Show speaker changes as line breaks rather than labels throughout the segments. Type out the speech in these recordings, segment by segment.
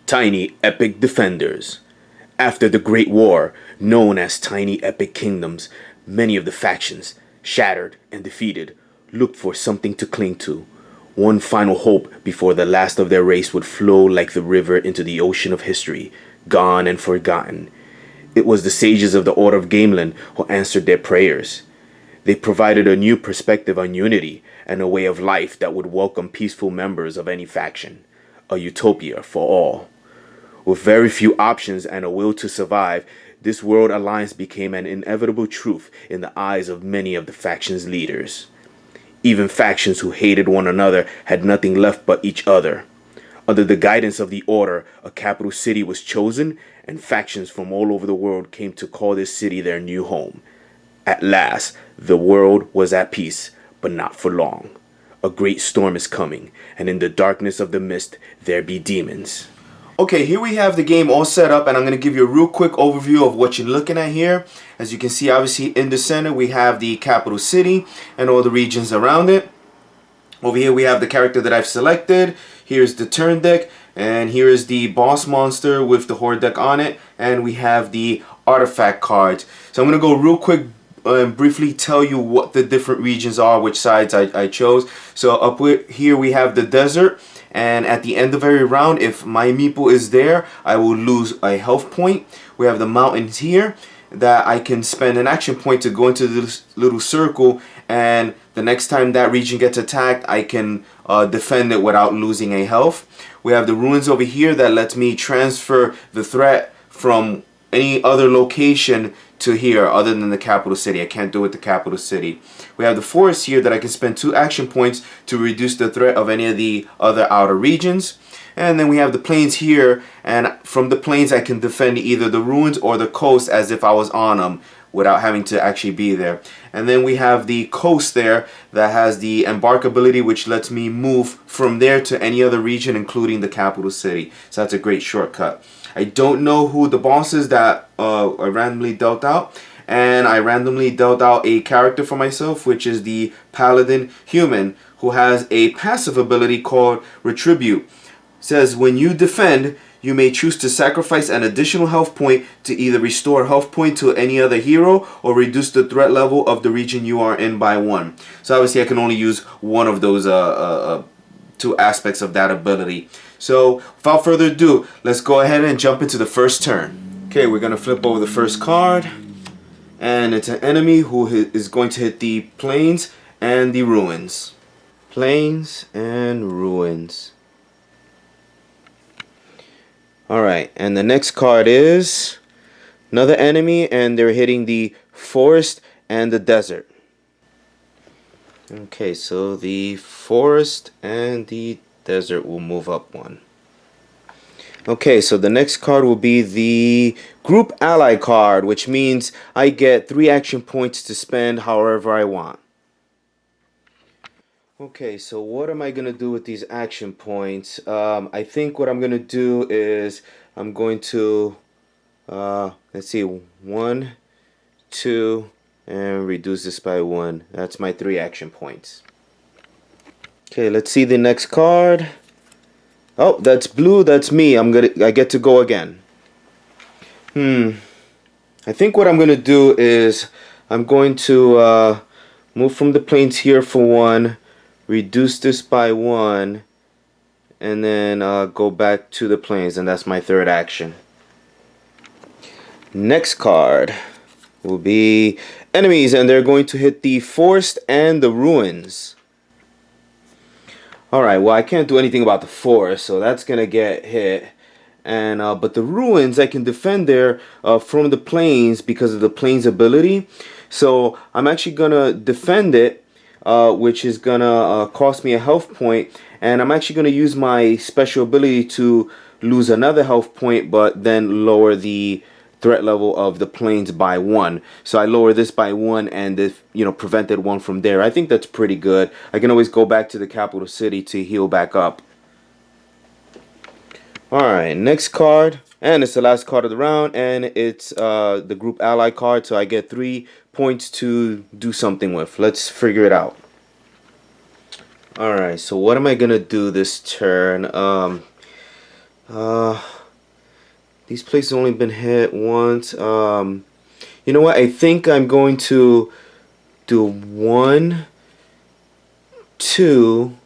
Tiny Epic Defenders. After the Great War, known as Tiny Epic Kingdoms, many of the factions, shattered and defeated, looked for something to cling to. One final hope before the last of their race would flow like the river into the ocean of history, gone and forgotten. It was the sages of the Order of Gamelin who answered their prayers. They provided a new perspective on unity and a way of life that would welcome peaceful members of any faction. A utopia for all. With very few options and a will to survive, this world alliance became an inevitable truth in the eyes of many of the faction's leaders. Even factions who hated one another had nothing left but each other. Under the guidance of the Order, a capital city was chosen, and factions from all over the world came to call this city their new home. At last, the world was at peace, but not for long. A great storm is coming, and in the darkness of the mist, there be demons. Okay, here we have the game all set up, and I'm going to give you a real quick overview of what you're looking at here. As you can see, obviously in the center we have the capital city and all the regions around it. Over here we have the character that I've selected. Here's the turn deck, and here is the boss monster with the horde deck on it, and we have the artifact cards. So I'm going to go real quick and briefly tell you what the different regions are, which sides I chose. So up here we have the desert. And at the end of every round, if my meeple is there, I will lose a health point. We have the mountains here that I can spend an action point to go into this little circle, and the next time that region gets attacked, I can defend it without losing a health. We have the ruins over here that lets me transfer the threat from any other location to here other than the capital city. I can't do it with the capital city. We have the forest here that I can spend 2 action points to reduce the threat of any of the other outer regions. And then we have the plains here, and from the plains I can defend either the ruins or the coast as if I was on them without having to actually be there. And then we have the coast there that has the embark ability, which lets me move from there to any other region including the capital city. So that's a great shortcut. I don't know who the boss is that I randomly dealt out, and I randomly dealt out a character for myself, which is the Paladin Human, who has a passive ability called Retribute. It says when you defend, you may choose to sacrifice an additional health point to either restore health point to any other hero or reduce the threat level of the region you are in by 1. So obviously I can only use one of those 2 aspects of that ability. So without further ado, let's go ahead and jump into the first turn. Okay, we're going to flip over the first card, and it's an enemy who is going to hit the plains and the ruins. Plains and ruins. Alright, and the next card is another enemy, and they're hitting the forest and the desert. Okay, so the forest and the desert will move up 1. Okay, so the next card will be the group ally card, which means I get 3 action points to spend however I want. Okay, so what am I going to do with these action points? I think what I'm going to do is I'm going to, let's see, 1, 2, and reduce this by 1. That's my 3 action points. Okay, let's see the next card. Oh, that's blue, that's me. I get to go again. I think what I'm going to do is I'm going to move from the plains here for 1. Reduce this by 1, and then go back to the plains, and that's my 3rd action. Next card will be enemies, and they're going to hit the forest and the ruins. Alright, well I can't do anything about the forest, so that's gonna get hit. And but the ruins, I can defend there from the plains because of the plains ability. So I'm actually gonna defend it, which is gonna cost me a health point, and I'm actually gonna use my special ability to lose another health point, but then lower the threat level of the plains by 1. So I lower this by 1, and this, prevented 1 from there. I think that's pretty good. I can always go back to the capital city to heal back up. Alright, next card, and it's the last card of the round, and it's the group ally card, so I get 3 points to do something with. Let's figure it out. Alright, so what am I gonna do this turn? These places only been hit once. You know what? I think I'm going to do 1, 2,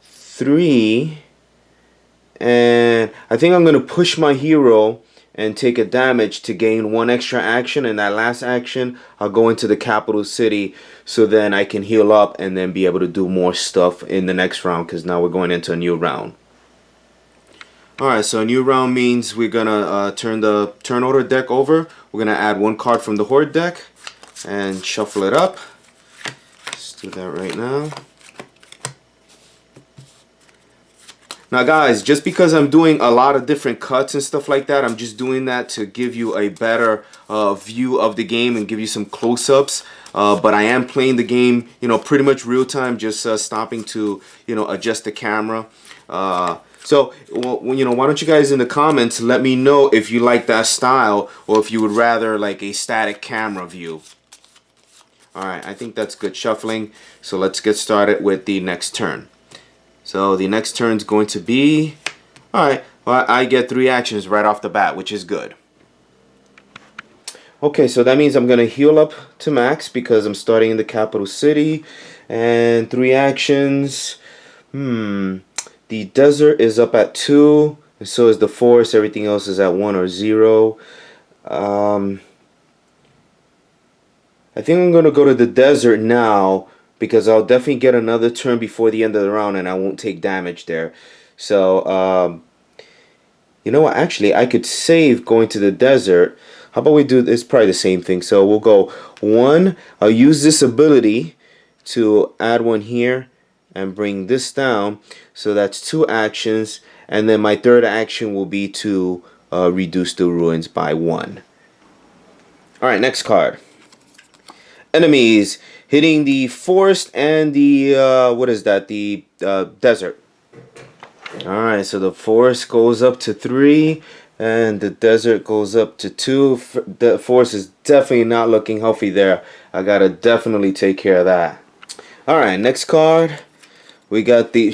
3, and I think I'm going to push my hero and take a damage to gain 1 extra action, and that last action I'll go into the capital city so then I can heal up and then be able to do more stuff in the next round, because now we're going into a new round. Alright, so a new round means we're gonna turn the turn order deck over. We're gonna add 1 card from the horde deck and shuffle it up. Let's do that right now. Now guys, just because I'm doing a lot of different cuts and stuff like that, I'm just doing that to give you a better view of the game and give you some close-ups. But I am playing the game, you know, pretty much real time, just stopping to, you know, adjust the camera. So, well, you know, why don't you guys in the comments let me know if you like that style or if you would rather like a static camera view. Alright, I think that's good shuffling. So let's get started with the next turn. So the next turn is going to be... Alright, well, I get 3 actions right off the bat, which is good. Okay, so that means I'm going to heal up to max because I'm starting in the capital city. And 3 actions. The desert is up at 2, and so is the forest. Everything else is at 1 or 0. I think I'm going to go to the desert now because I'll definitely get another turn before the end of the round and I won't take damage there. So, you know what? Actually, I could save going to the desert. How about we do this? Probably the same thing. So we'll go 1. I'll use this ability to add 1 here and bring this down, so that's 2 actions, and then my 3rd action will be to reduce the ruins by 1. Alright, next card. Enemies hitting the forest and the what is that, the desert. Alright, so the forest goes up to 3 and the desert goes up to 2. The forest is definitely not looking healthy there. I gotta definitely take care of that. Alright, next card. We got the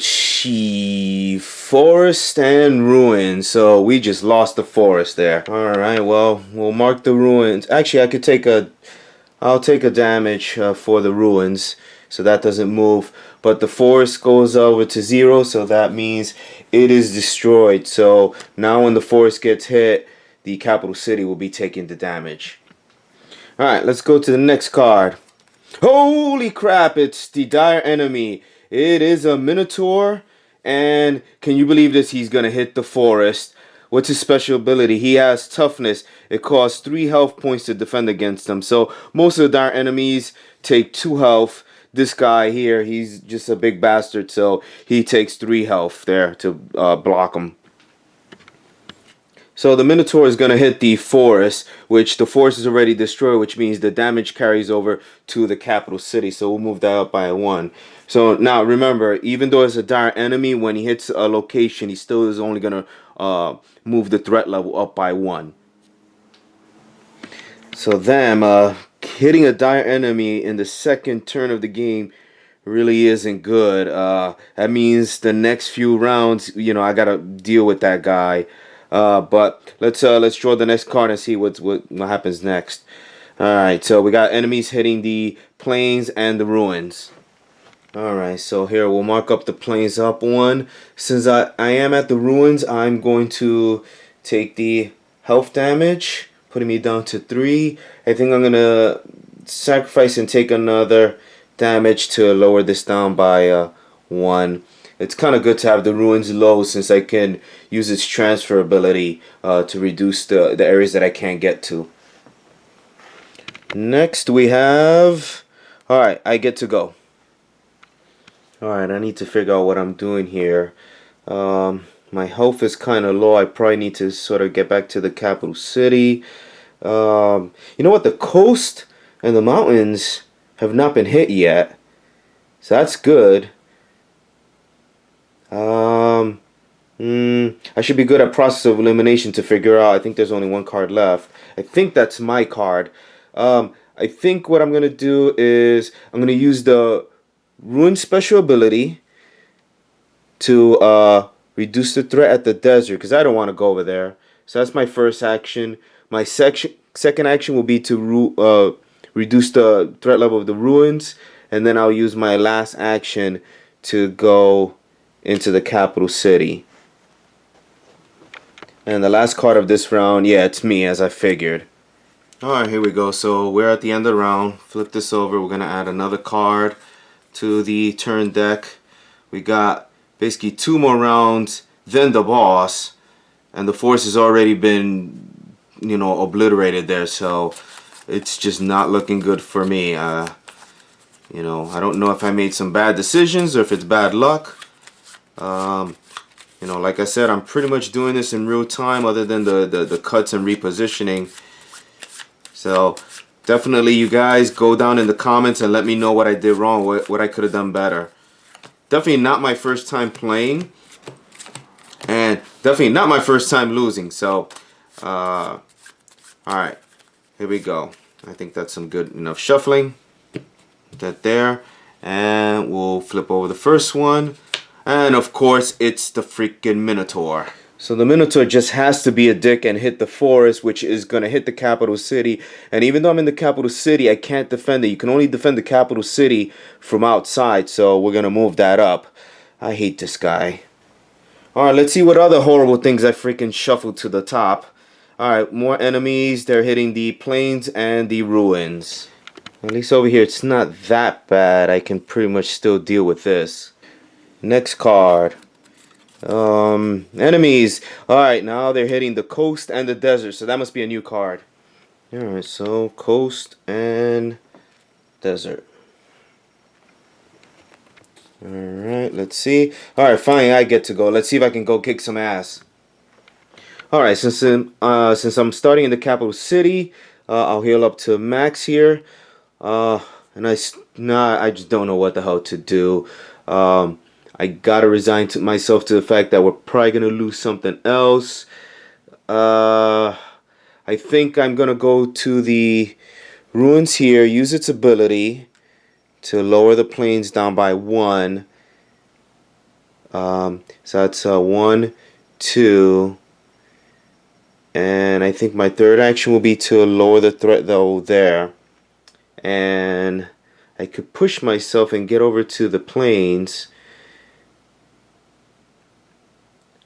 forest and ruins. So we just lost the forest there. Alright, well, we'll mark the ruins. Actually, I'll take a damage for the ruins, so that doesn't move. But the forest goes over to 0, so that means it is destroyed. So now when the forest gets hit, the capital city will be taking the damage. Alright, let's go to the next card. Holy crap, it's the dire enemy. It is a Minotaur, and can you believe this? He's going to hit the forest. What's his special ability? He has toughness. It costs 3 health points to defend against them. So most of the dire enemies take 2 health. This guy here, he's just a big bastard, so he takes 3 health there to block him. So the Minotaur is going to hit the forest, which the forest is already destroyed, which means the damage carries over to the capital city. So we'll move that up by 1. So now remember, even though it's a dire enemy, when he hits a location, he still is only going to move the threat level up by 1. So them hitting a dire enemy in the second turn of the game really isn't good. That means the next few rounds, you know, I got to deal with that guy. But let's draw the next card and see what happens next. Alright, so we got enemies hitting the plains and the ruins. Alright, so here we'll mark up the plains up 1. Since I am at the ruins, I'm going to take the health damage, putting me down to 3. I think I'm going to sacrifice and take another damage to lower this down by 1. It's kind of good to have the ruins low since I can use its transfer ability to reduce the areas that I can't get to. Next we have... Alright, I get to go. Alright, I need to figure out what I'm doing here. My health is kind of low. I probably need to sort of get back to the capital city. You know what? The coast and the mountains have not been hit yet. So that's good. I should be good at process of elimination to figure out. I think there's only 1 card left. I think that's my card. I think what I'm going to do is I'm going to use the Ruin special ability to reduce the threat at the desert, because I don't want to go over there. So that's my first action. My second action will be to reduce the threat level of the ruins, and then I'll use my last action to go into the capital city. And the last card of this round, yeah, it's me, as I figured. Alright, here we go. So we're at the end of the round. Flip this over. We're going to add another card to the turn deck. We got basically 2 more rounds, then the boss. And the force has already been, you know, obliterated there. So it's just not looking good for me. You know, I don't know if I made some bad decisions or if it's bad luck. You know, like I said, I'm pretty much doing this in real time other than the cuts and repositioning. So definitely you guys go down in the comments and let me know what I did wrong, what I could have done better. Definitely not my first time playing, and definitely not my first time losing. So alright, here we go. I think that's some good enough shuffling. Put that there, and we'll flip over the first one. And of course, it's the freaking Minotaur. So the Minotaur just has to be a dick and hit the forest, which is going to hit the capital city. And even though I'm in the capital city, I can't defend it. You can only defend the capital city from outside, so we're going to move that up. I hate this guy. Alright, let's see what other horrible things I freaking shuffled to the top. Alright, more enemies. They're hitting the plains and the ruins. At least over here, it's not that bad. I can pretty much still deal with this. Next card. Enemies. Alright, now they're hitting the coast and the desert, so that must be a new card. Alright, so coast and desert. Alright, let's see. Alright, fine, I get to go. Let's see if I can go kick some ass. Alright, since I'm starting in the capital city, I'll heal up to max here. And I just don't know what the hell to do. I gotta resign myself to the fact that we're probably gonna lose something else. I think I'm gonna go to the ruins here, use its ability to lower the plains down by 1. So that's 1, 2, and I think my third action will be to lower the threat though there. And I could push myself and get over to the plains.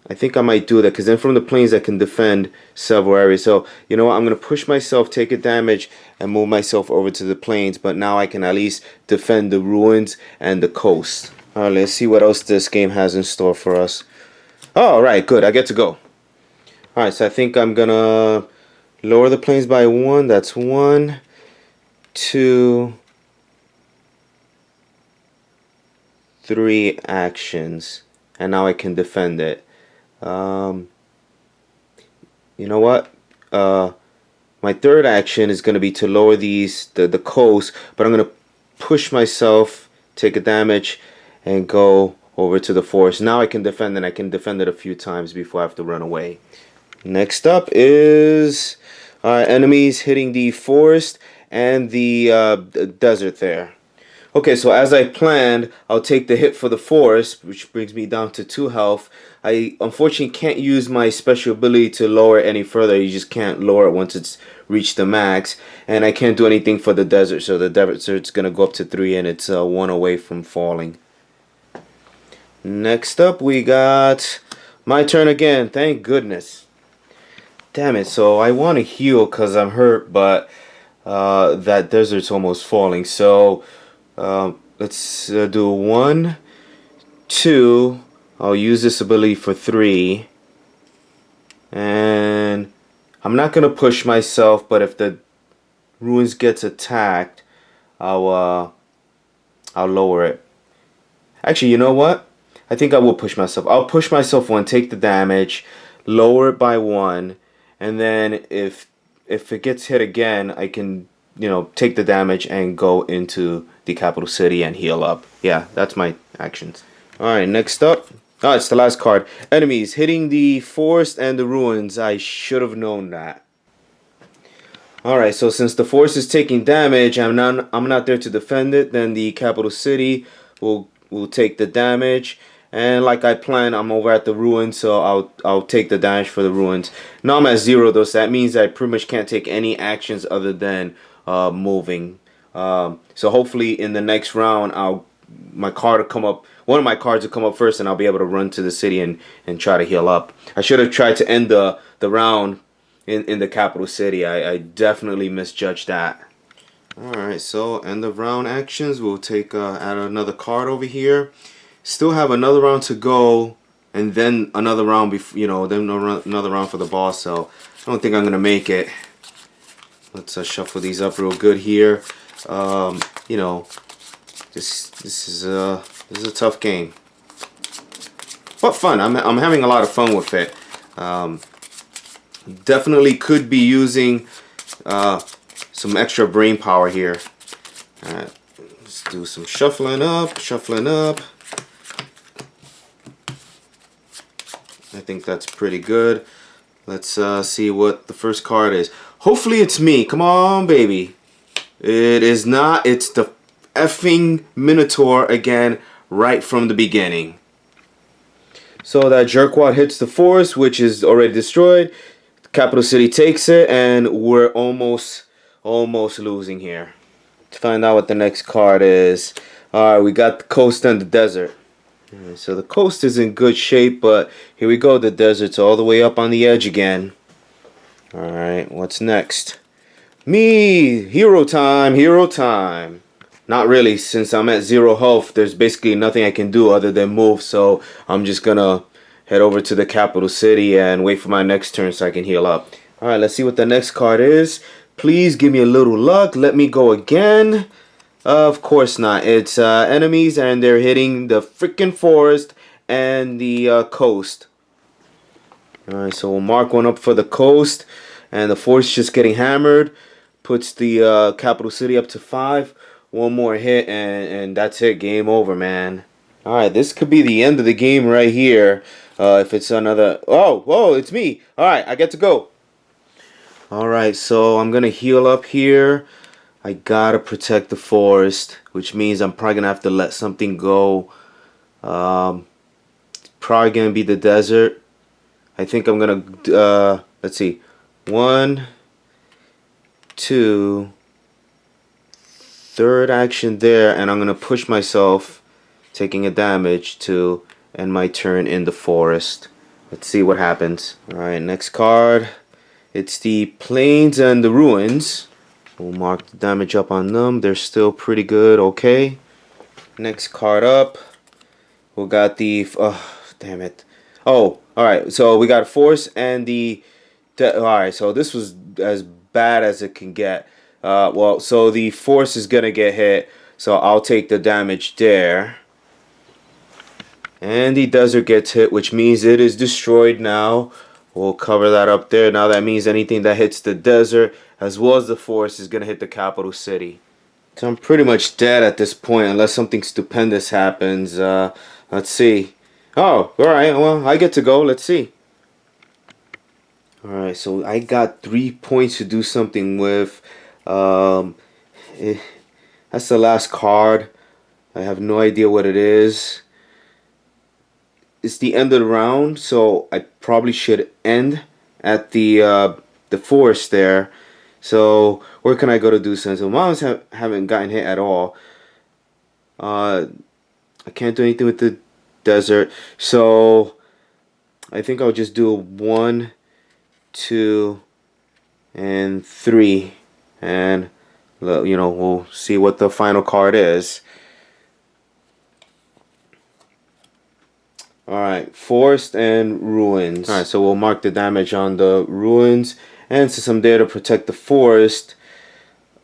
I think I might do that, because then from the plains I can defend several areas. So, you know what, I'm going to push myself, take a damage, and move myself over to the plains. But now I can at least defend the ruins and the coast. Alright, let's see what else this game has in store for us. Alright, good, I get to go. Alright, so I think I'm going to lower the plains by 1. That's 1, 2, 3 actions. And now I can defend it. You know what? My third action is going to be to lower the coast, but I'm going to push myself, take a damage, and go over to the forest. Now I can defend, and I can defend it a few times before I have to run away. Next up is enemies hitting the forest and the desert there. Okay, so as I planned, I'll take the hit for the forest, which brings me down to 2 health. I unfortunately can't use my special ability to lower it any further. You just can't lower it once it's reached the max. And I can't do anything for the desert, so the desert's going to go up to 3, and it's 1 away from falling. Next up, we got my turn again. Thank goodness. Damn it, so I want to heal because I'm hurt, but that desert's almost falling. So let's do 1, 2. I'll use this ability for 3. And I'm not going to push myself, but if the ruins gets attacked, I'll lower it. Actually, you know what? I think I will push myself. I'll push myself 1, take the damage, lower it by 1, and then if it gets hit again, I can, you know, take the damage and go into the capital city and heal up. Yeah, that's my actions. Alright, next up. Oh, it's the last card. Enemies hitting the forest and the ruins. I should have known that. Alright, so since the forest is taking damage, I'm not there to defend it, then the capital city will take the damage. And like I planned, I'm over at the ruins, so I'll take the damage for the ruins. Now I'm at 0 though, so that means I pretty much can't take any actions other than moving. So hopefully in the next round, my card will come up. One of my cards will come up first, and I'll be able to run to the city and try to heal up. I should have tried to end the round in the capital city. I definitely misjudged that. Alright, so end of round actions. We'll take add another card over here. Still have another round to go, and then another round before, then another round for the boss. So I don't think I'm gonna make it. Let's shuffle these up real good here. This is a tough game, but fun. I'm having a lot of fun with it. Definitely could be using some extra brain power here. Alright, let's do some shuffling up. I think that's pretty good. Let's see what the first card is. Hopefully it's me. Come on, baby. It is not. It's the effing Minotaur again, right from the beginning. So that jerkwad hits the forest, which is already destroyed. Capital City takes it, and we're almost losing here. Let's find out what the next card is. Alright, we got the coast and the desert. Right, so the coast is in good shape, but here we go. The desert's all the way up on the edge again. Alright, what's next? Me! Hero time! Not really, since I'm at 0 health, there's basically nothing I can do other than move, so I'm just gonna head over to the capital city and wait for my next turn so I can heal up. Alright, let's see what the next card is. Please give me a little luck. Let me go again. Of course not. It's enemies, and they're hitting the freaking forest and the coast. Alright, so we'll mark one up for the coast, and the forest just getting hammered. Puts the capital city up to 5. One more hit, and that's it. Game over, man. Alright, this could be the end of the game right here. If it's another... Oh, whoa, it's me. Alright, I get to go. Alright, so I'm gonna heal up here. I gotta protect the forest, which means I'm probably gonna have to let something go. It's probably gonna be the desert. I think I'm gonna, let's see. 1, 2, third action there, and I'm gonna push myself, taking a damage to end my turn in the forest. Let's see what happens. Alright, next card. It's the plains and the ruins. We'll mark the damage up on them. They're still pretty good. Okay. Next card up. We got the... Oh, damn it. Oh, alright. So we got a force and the... Alright, so this was as bad as it can get. Well, so the force is going to get hit. So I'll take the damage there. And the desert gets hit, which means it is destroyed now. We'll cover that up there. Now that means anything that hits the desert as well as the forest is going to hit the capital city. So I'm pretty much dead at this point unless something stupendous happens. Let's see. Oh, alright. Well, I get to go. Let's see. Alright, so I got 3 points to do something with. That's the last card. I have no idea what it is. It's the end of the round, so I probably should end at the forest there. So where can I go to do something? So mountains haven't gotten hit at all. I can't do anything with the desert, so I think I'll just do 1, 2, and 3, and we'll see what the final card is. Alright, forest and ruins. Alright, so we'll mark the damage on the ruins. And since I'm there to protect the forest,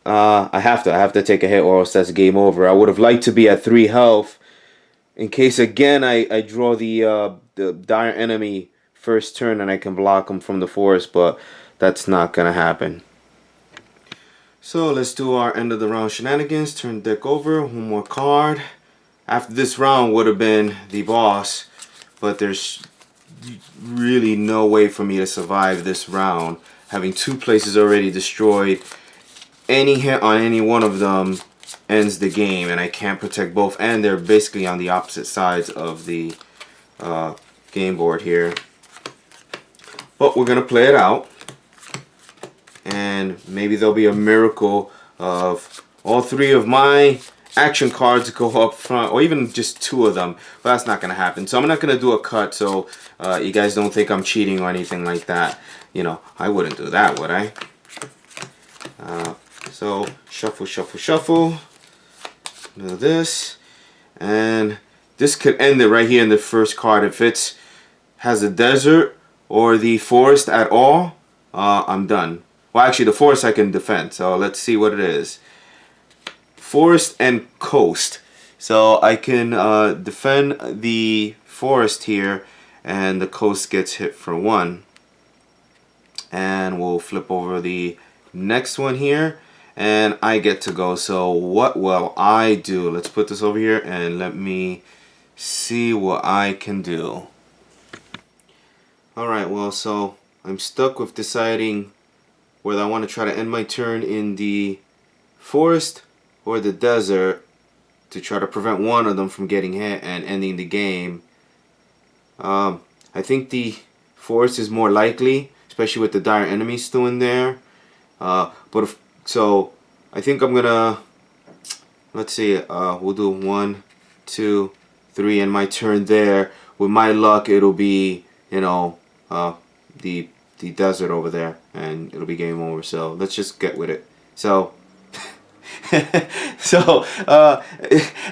I have to take a hit or else that's game over. I would have liked to be at 3 health in case again I draw the dire enemy first turn and I can block them from the forest, but that's not gonna happen. So let's do our end of the round shenanigans. Turn the deck over, one more card. After this round would have been the boss, but there's really no way for me to survive this round. Having 2 places already destroyed, any hit on any one of them ends the game, and I can't protect both, and they're basically on the opposite sides of the game board here. But we're going to play it out. And maybe there'll be a miracle of all 3 of my action cards go up front, or even just 2 of them. But that's not going to happen. So I'm not going to do a cut, so you guys don't think I'm cheating or anything like that. You know, I wouldn't do that, would I? So shuffle, shuffle, shuffle. Do this. And this could end it right here in the first card. If it has a desert or the forest at all, I'm done. Well, actually, the forest I can defend. So let's see what it is. Forest and coast. So I can defend the forest here, and the coast gets hit for 1. And we'll flip over the next one here, and I get to go. So what will I do? Let's put this over here, and let me see what I can do. Alright, well, so I'm stuck with deciding whether I want to try to end my turn in the forest or the desert to try to prevent one of them from getting hit and ending the game. I think the forest is more likely, especially with the dire enemies still in there. So I think I'm gonna, let's see, we'll do 1, 2, 3, and my turn there. With my luck, it'll be, you know, the desert over there, and it'll be game over. So let's just get with it. So so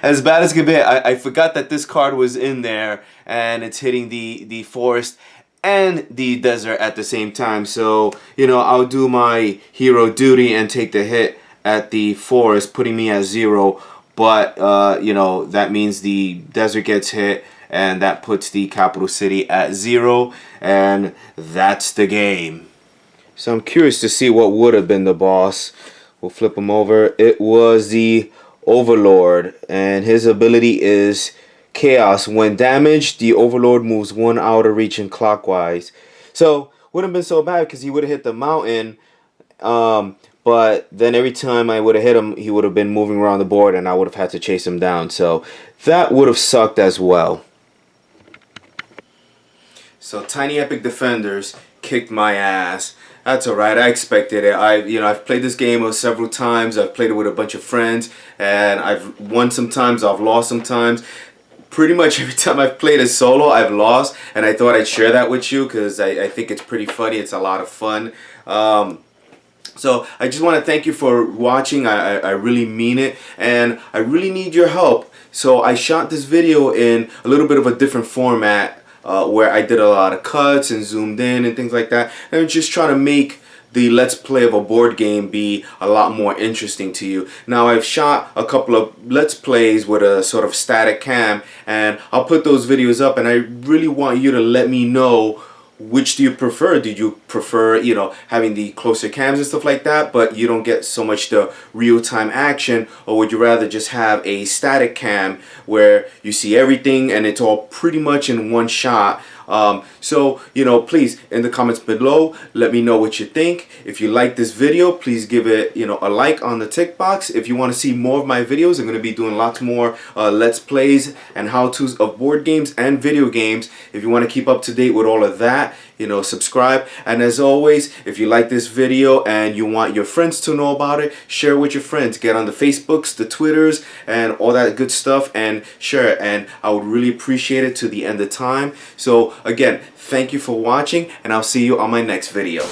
as bad as it can be, I forgot that this card was in there, and it's hitting the forest and the desert at the same time. So, you know, I'll do my hero duty and take the hit at the forest, putting me at 0. But you know, that means the desert gets hit, and that puts the capital city at 0, and that's the game. So I'm curious to see what would have been the boss. We'll flip him over. It was the Overlord, and his ability is Chaos. When damaged, the Overlord moves 1 outer region clockwise. So wouldn't have been so bad because he would have hit the mountain, but then every time I would have hit him, he would have been moving around the board, and I would have had to chase him down. So that would have sucked as well. So Tiny Epic Defenders kicked my ass. That's alright, I expected it. I've played this game several times. I've played it with a bunch of friends, and I've won sometimes, I've lost sometimes. Pretty much every time I've played a solo, I've lost, and I thought I'd share that with you because I think it's pretty funny. It's a lot of fun. So I just want to thank you for watching. I really mean it, and I really need your help. So I shot this video in a little bit of a different format, where I did a lot of cuts and zoomed in and things like that, and I'm just trying to make the let's play of a board game be a lot more interesting to you. Now, I've shot a couple of let's plays with a sort of static cam, and I'll put those videos up, and I really want you to let me know, which do you prefer? Do you prefer, you know, having the closer cams and stuff like that, but you don't get so much the real-time action? Or would you rather just have a static cam where you see everything and it's all pretty much in one shot? So, you know, please, in the comments below, let me know what you think. If you like this video, please give it, you know, a like on the tick box. If you want to see more of my videos, I'm going to be doing lots more let's plays and how-tos of board games and video games. If you want to keep up to date with all of that, you know, subscribe. And as always, if you like this video and you want your friends to know about it, share it with your friends. Get on the Facebooks, the Twitters, and all that good stuff, and share it. And I would really appreciate it to the end of time. So again, thank you for watching, and I'll see you on my next video.